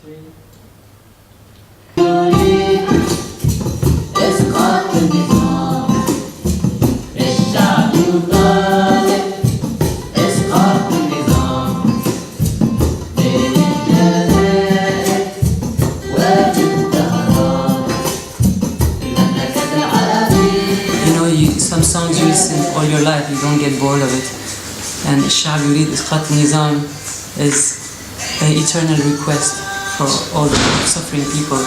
Some songs you listen all your life, you don't get bored of it. And الشعب يريد إسقاط النظام is an eternal request for all the suffering people.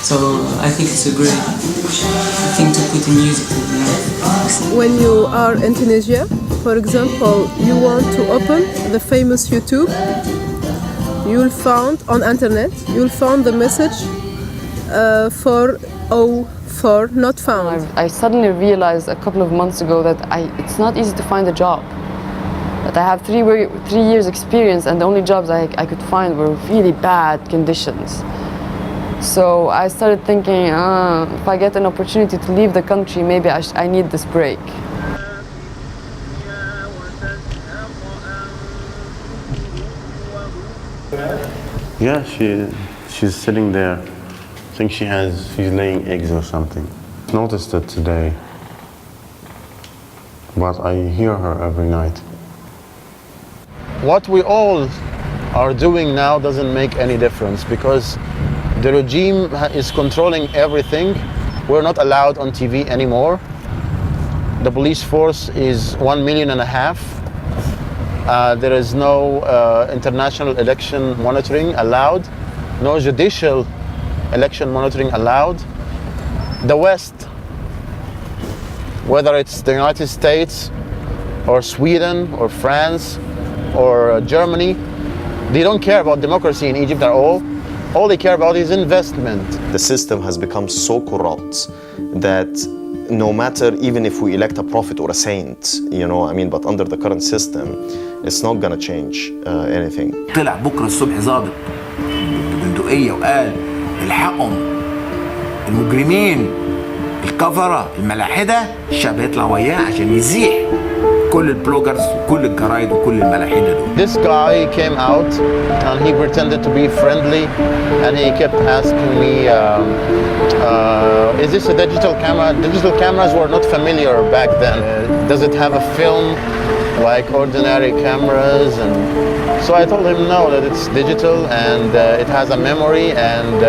So I think it's a great thing to put in music. When you are in Tunisia, for example, you want to open the famous YouTube, you'll find on internet, you'll find the message for not found. I suddenly realized a couple of months ago that it's not easy to find a job. That I have 3 years experience and the only jobs I could find were really bad conditions. So I started thinking, if I get an opportunity to leave the country, maybe I need this break. Yeah, she's sitting there. I think she's laying eggs or something. I noticed it today, but I hear her every night. What we all are doing now doesn't make any difference because the regime is controlling everything. We're not allowed on TV anymore. The police force is 1.5 million. There is no international election monitoring allowed, no judicial election monitoring allowed. The West, whether it's the United States or Sweden or France or Germany, they don't care about democracy in Egypt at all. All they care about is investment. The system has become so corrupt that no matter, even if we elect a prophet or a saint, you know, I mean, but under the current system, it's not gonna change anything. طلع بكرة الصبح ضابط ببندقية وقال الحقهم المجرمين الكفرة الملاحدة، الشعب يطلع وياه عشان يزيح كل البلوجرز وكل الجرايد وكل الملاحدة دول. This guy came out and he pretended to be friendly and he kept asking me, is this a digital camera? Digital cameras were not familiar back then. Does it have a film like ordinary cameras? And so I told him no, that it's digital and it has a memory and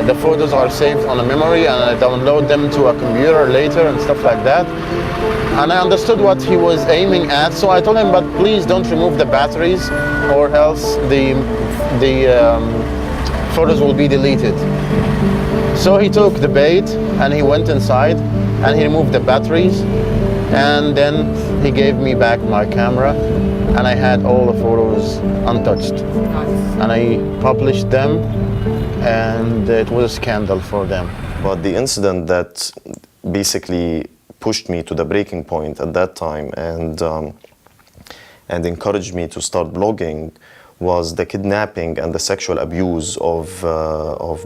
the photos are saved on a memory and I download them to a computer later and stuff like that. And I understood what he was aiming at, so I told him, but please don't remove the batteries or else the photos will be deleted. So he took the bait and he went inside and he removed the batteries and then he gave me back my camera and I had all the photos untouched. And I published them and it was a scandal for them. But the incident that basically pushed me to the breaking point at that time and encouraged me to start blogging was the kidnapping and the sexual abuse of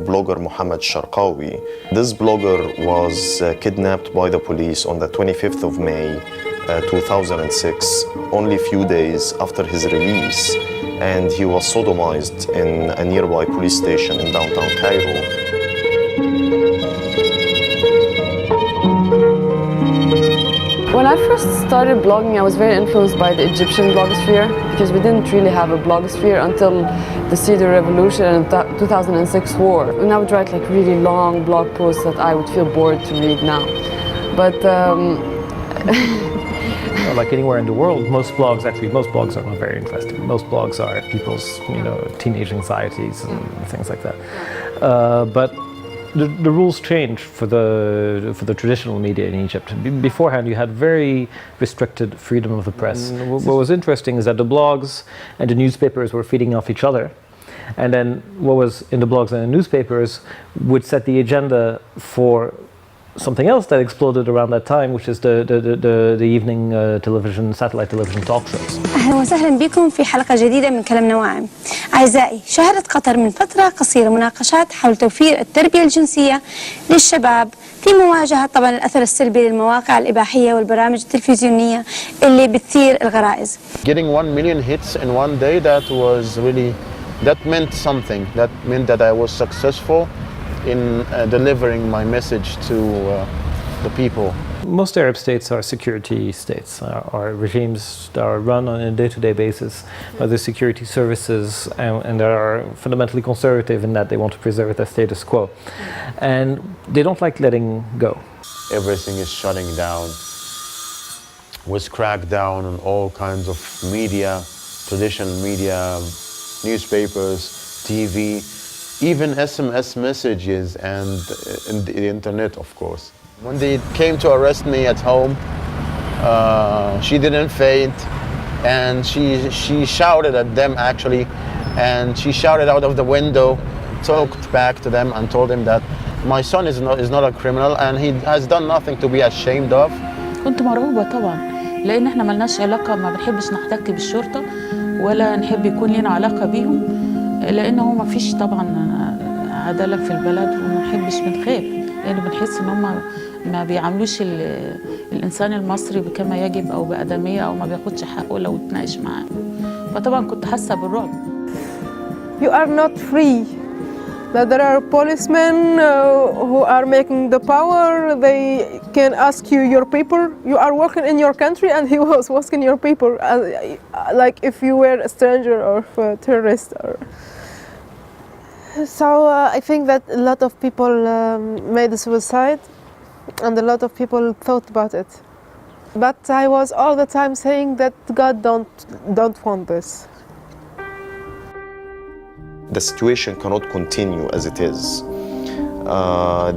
blogger Mohammed Sharqawi. This blogger was kidnapped by the police on the 25th of May 2006, only a few days after his release, and he was sodomized in a nearby police station in downtown Cairo. When I first started blogging, I was very influenced by the Egyptian blogosphere because we didn't really have a blogosphere until the Cedar Revolution and the 2006 war. And I would write like really long blog posts that I would feel bored to read now. But like anywhere in the world, most blogs are not very interesting. Most blogs are people's, teenage anxieties and things like that. But the rules changed for the traditional media in Egypt. Beforehand, you had very restricted freedom of the press. What was interesting is that the blogs and the newspapers were feeding off each other. And then what was in the blogs and the newspapers would set the agenda for something else that exploded around that time, which is the evening satellite television talk shows. أهلا وسهلا بكم في حلقة جديدة من كلامنا واعم. أعزائي، شهدت قطر من فترة قصيرة مناقشات حول توفير التربية الجنسية للشباب في مواجهة طبعا الأثر السلبي للمواقع الإباحية والبرامج التلفزيونية اللي بتثير الغرائز. Getting 1 million hits in one day, that was really that meant something. That meant that I was successful in delivering my message to the people. Most Arab states are security states, are regimes that are run on a day-to-day basis by the security services, and that are fundamentally conservative in that they want to preserve the status quo. And they don't like letting go. Everything is shutting down. Was cracked down on all kinds of media, traditional media, newspapers, TV, even SMS messages and the internet, of course. When they came to arrest me at home, she didn't faint, and she shouted at them actually, and she shouted out of the window, talked back to them and told them that my son is not a criminal and he has done nothing to be ashamed of. كنت مرعوبة طبعا لأن احنا ملناش علاقة، ما بنحبش نحتك بالشرطة ولا نحب يكون لنا علاقة بيهم، لأنه ما فيش طبعا عدالة في البلد وما نحبش، بنخاف لأن بنحس إن هم ما بيعاملوش الإنسان المصري كما يجب أو بأدمية أو ما بياخدش حقه لو اتناقش معاه، فطبعا كنت حاسة بالرعب. You are not free. That there are policemen who are making the power. They can ask you your paper. You are working in your country, and he was asking your paper, like if you were a stranger or a terrorist. So I think that a lot of people made suicide, and a lot of people thought about it. But I was all the time saying that God don't want this. The situation cannot continue as it is.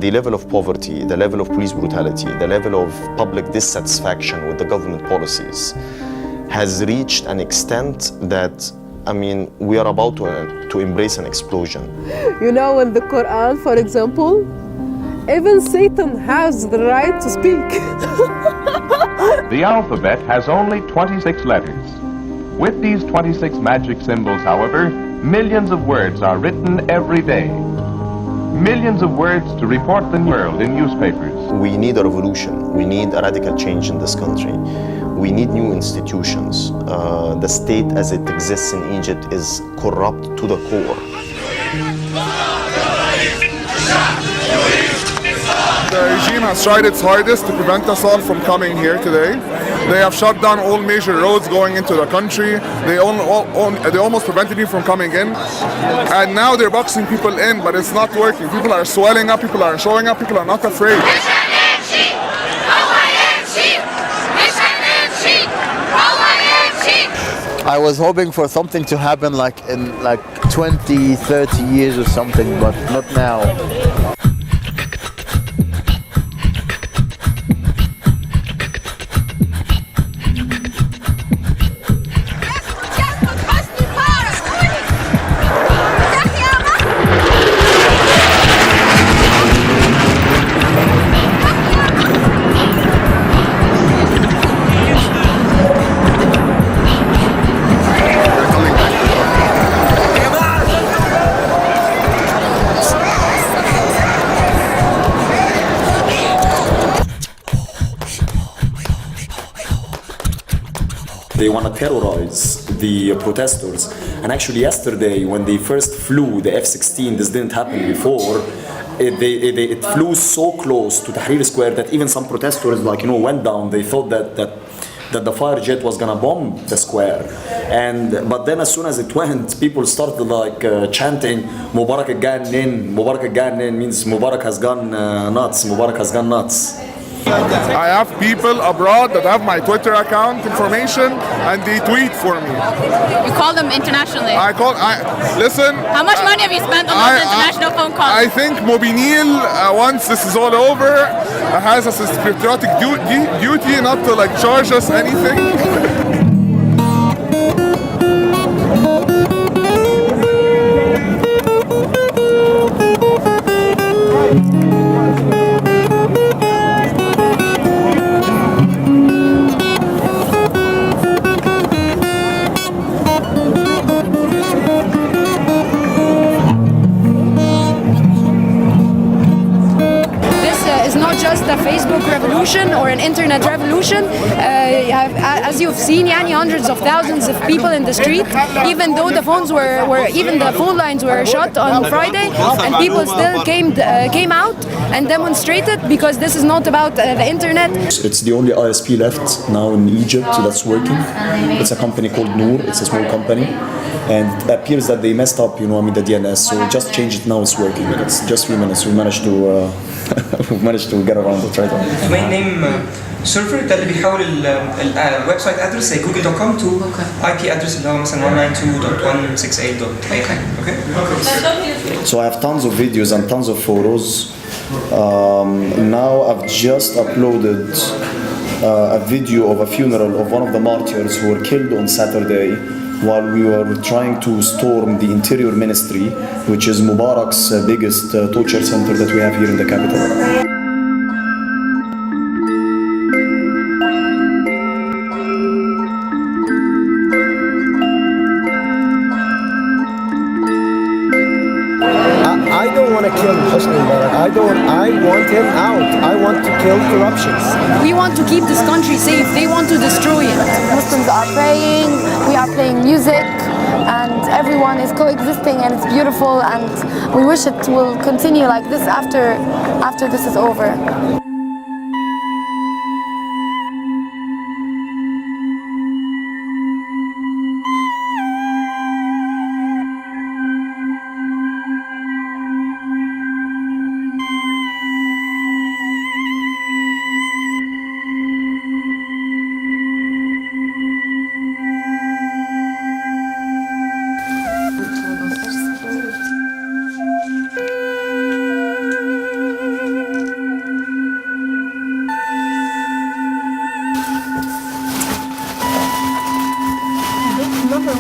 The level of poverty, the level of police brutality, the level of public dissatisfaction with the government policies has reached an extent that, I mean, we are about to embrace an explosion. You know, in the Quran, for example, even Satan has the right to speak. The alphabet has only 26 letters. With these 26 magic symbols, however, millions of words are written every day. Millions of words to report the world in newspapers. We need a revolution. We need a radical change in this country. We need new institutions. The state as it exists in Egypt is corrupt to the core. The regime has tried its hardest to prevent us all from coming here today. They have shut down all major roads going into the country. They almost prevented me from coming in. And now they're boxing people in, but it's not working. People are swelling up, people are showing up, people are not afraid. I was hoping for something to happen like in 20, 30 years or something, but not now. They want to terrorize the protesters. And actually yesterday, when they first flew the F-16, this didn't happen before, it flew so close to Tahrir Square that even some protesters went down. They thought that the fire jet was gonna bomb the square. But then as soon as it went, people started chanting Mubarak al-Ganin. Mubarak al-Ganin means Mubarak has gone nuts. Mubarak has gone nuts. I have people abroad that have my Twitter account information and they tweet for me. You call them internationally? Listen. How much money have you spent on those international phone calls? I think Mobinil, once this is all over, has a patriotic duty not to charge us anything. Just a Facebook revolution. revolution or an internet revolution. As you've seen, hundreds of thousands of people in the street, even though the even the phone lines were shut on Friday, and people still came out and demonstrated, because this is not about the internet. It's the only ISP left now in Egypt that's working. It's a company called Noor. It's a small company, and it appears that they messed up, the DNS. So we just changed it. Now it's working. It's just 3 minutes. We managed to get around it right away. Domain name server ده اللي بيحول الويب سايت ادرس زي google.com to IP address اللي هو مثلا 192.168. Okay. So I have tons of videos and tons of photos. Now I've just uploaded a video of a funeral of one of the martyrs who were killed on Saturday while we were trying to storm the Interior Ministry, which is Mubarak's biggest torture center that we have here in the capital. I don't want to kill Hosni Mubarak. I want him out. I want to kill corruptions. We want to keep this country safe. They want to destroy it. Muslims are praying, we are playing music, and everyone is coexisting, and it's beautiful, and we wish it will continue like this after this is over.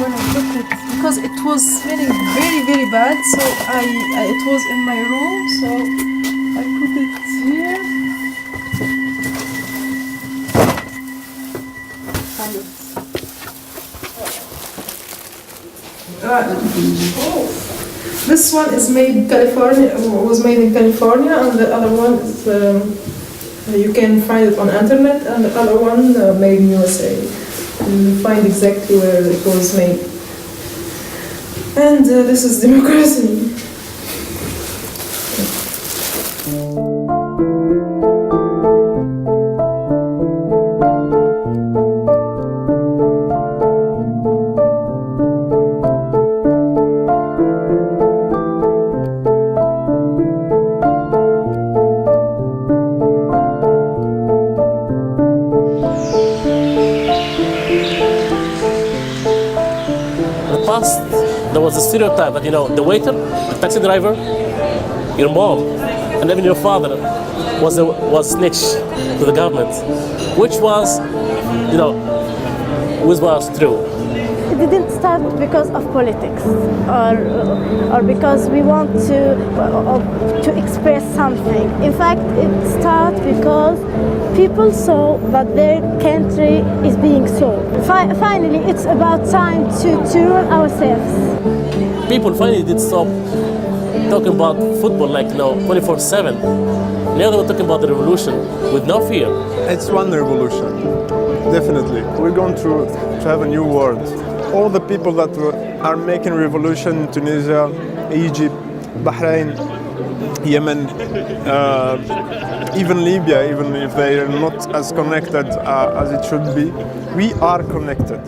When I took it, because it was smelling very, very bad, so it was in my room, so I put it here. This one is made in California, and the other one is you can find it on internet, and the other one made in USA. You find exactly where it was made. And this is democracy. There was a stereotype that, the waiter, the taxi driver, your mom, and even your father was snitch to the government, which was true. It didn't start because of politics or because we want to express something. In fact, it started because people saw that their country is being sold. Finally, it's about time to rule ourselves. People finally did stop talking about football like 24/7. Now they were talking about the revolution with no fear. It's one revolution, definitely. We're going to have a new world. All the people that are making revolution in Tunisia, Egypt, Bahrain, Yemen, even Libya, even if they are not as connected as it should be, we are connected.